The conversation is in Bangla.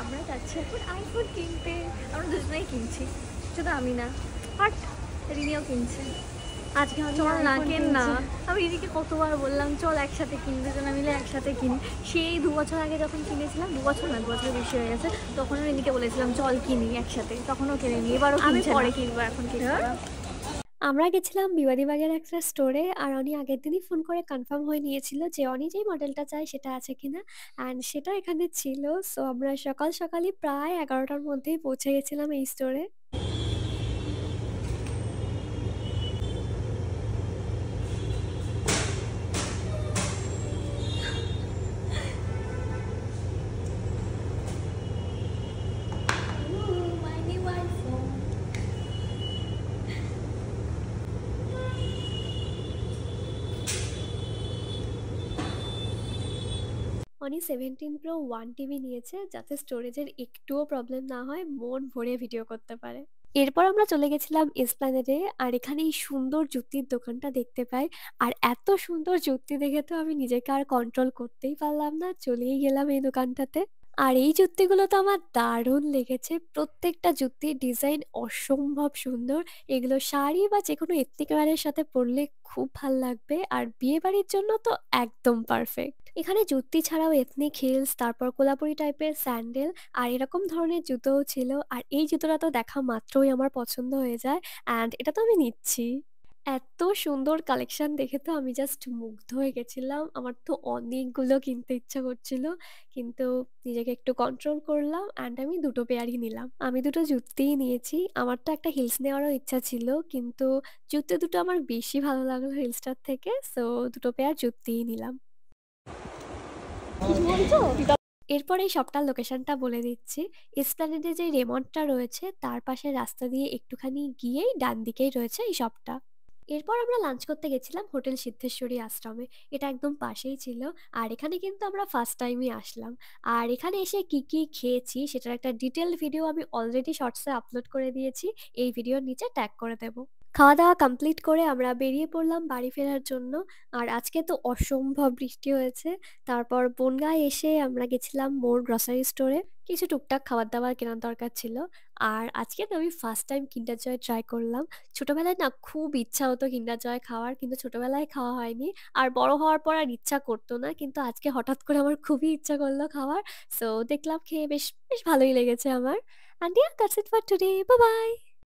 আমরা যাচ্ছি এখন আইফোন কিনতে। আমরা দুজনেই কিনছি, শুধু আমি না, বাট রিনিও কিনছে। আজকে আমি চল না, iPhone কেন না। কিনছি। আমি রিনিকে কতবার বললাম চল একসাথে কিনি, দুজনে মিলে একসাথে কিনি। সেই 2 বছর আগে যখন কিনেছিলাম, 2 বছর না, 2 বছর বেশি হয়ে গেছে, তখনও রিনিকে বলেছিলাম চল কিনি একসাথে, তখনও কিনিনি, এবারও আমি কিনছে পরে না। কিনবো, এখন কিনবো হ্যাঁ? না। আমরা গেছিলাম বিবাদীবাগের একটা স্টোরে, আর অনি আগের দিনই ফোন করে কনফার্ম হয়ে নিয়েছিল যে অনি যেই মডেলটা চায় সেটা আছে কিনা, অ্যান্ড সেটা এখানে ছিল। সো আমরা সকাল সকালই প্রায় 11টার মধ্যেই পৌঁছে গেছিলাম এই স্টোরে। My new iPhone. Oni 17 Pro 1 TB নিয়েছে, যাতে স্টোরেজের একটুও প্রবলেম না হয়, মন ভরে ভিডিও করতে পারে। এরপর আমরা চলে গেছিলাম এসপ্ল্যানেডে, আর এখানে এই সুন্দর জুতির দোকানটা দেখতে পাই। আর এত সুন্দর জুতি দেখে তো আমি নিজেকে আর কন্ট্রোল করতেই পারলাম না, চলেই গেলাম এই দোকানটাতে। আর এই জুতিগুলো তো আমার দারুণ লেগেছে, প্রত্যেকটা জুতির ডিজাইন অসম্ভব সুন্দর। এগুলো শাড়ি বা যে কোনো এথনিক ওয়্যারের সাথে পরলে খুব ভাল লাগবে, আর বিয়ে বাড়ির জন্য তো একদম পারফেক্ট। এখানে জুতি ছাড়াও এথনিক হিলস, তারপর কোলাপুরি টাইপের স্যান্ডেল, আর এরকম ধরনের জুতোও ছিল। আর এই জুতোটা তো দেখা মাত্রই আমার পছন্দ হয়ে যায়, অ্যান্ড এটা তো আমি নিচ্ছি। এত সুন্দর কালেকশন দেখে তো আমি জাস্ট মুগ্ধ হয়ে গেছিলাম। আমার তো অনেকগুলো কিনতে ইচ্ছা করছিল, কিন্তু নিজেকে একটু কন্ট্রোল করলাম, অ্যান্ড আমি দুটো পেয়ারই নিলাম। আমি দুটো জুতিই নিয়েছি। আমার তো একটা হিলস নেওয়ারও ইচ্ছা ছিল, কিন্তু জুতো দুটো আমার বেশি ভালো লাগলো হিলসটার থেকে, সো দুটো পেয়ার জুতিই নিলাম। কিছু বলছো? এরপর এই শপটার লোকেশনটা বলে দিচ্ছি। এসপ্ল্যানেডে যে রেমন্ডটা রয়েছে তার পাশে রাস্তা দিয়ে একটুখানি গিয়েই ডান দিকেই রয়েছে এই শপটা। এরপর আমরা লাঞ্চ করতে গেছিলাম হোটেল সিদ্ধেশ্বরী আশ্রমে। এটা একদম পাশেই ছিল, আর এখানে কিন্তু আমরা ফার্স্ট টাইমই আসলাম। আর এখানে এসে কি কি খেয়েছি সেটার একটা ডিটেলড ভিডিও আমি অলরেডি শর্টসে আপলোড করে দিয়েছি, এই ভিডিওর নিচে ট্যাগ করে দেব। খাওয়া দাওয়া কমপ্লিট করে আমরা বেরিয়ে পড়লাম বাড়ি ফেরার জন্য। আর আজকে তো অসম্ভব বৃষ্টি হয়েছে। তারপর বনগাঁ এসে আমরা গেছিলাম মোর গ্রসারি স্টোরে, কিছু টুকটাক খাবার দাবার কেনার দরকার ছিল। আর আজকে না আমি ফার্স্ট টাইম কিন্ডার জয় ট্রাই করলাম। ছোটবেলায় না খুব ইচ্ছা হতো কিন্ডার জয় খাওয়ার, কিন্তু ছোটবেলায় খাওয়া হয়নি। আর বড় হওয়ার পর আর ইচ্ছা করতো না, কিন্তু আজকে হঠাৎ করে আমার খুবই ইচ্ছা করলো খাওয়ার। সো দেখলাম, খেয়ে বেশ বেশ ভালোই লেগেছে আমার। And yeah, that's it for today, bye bye.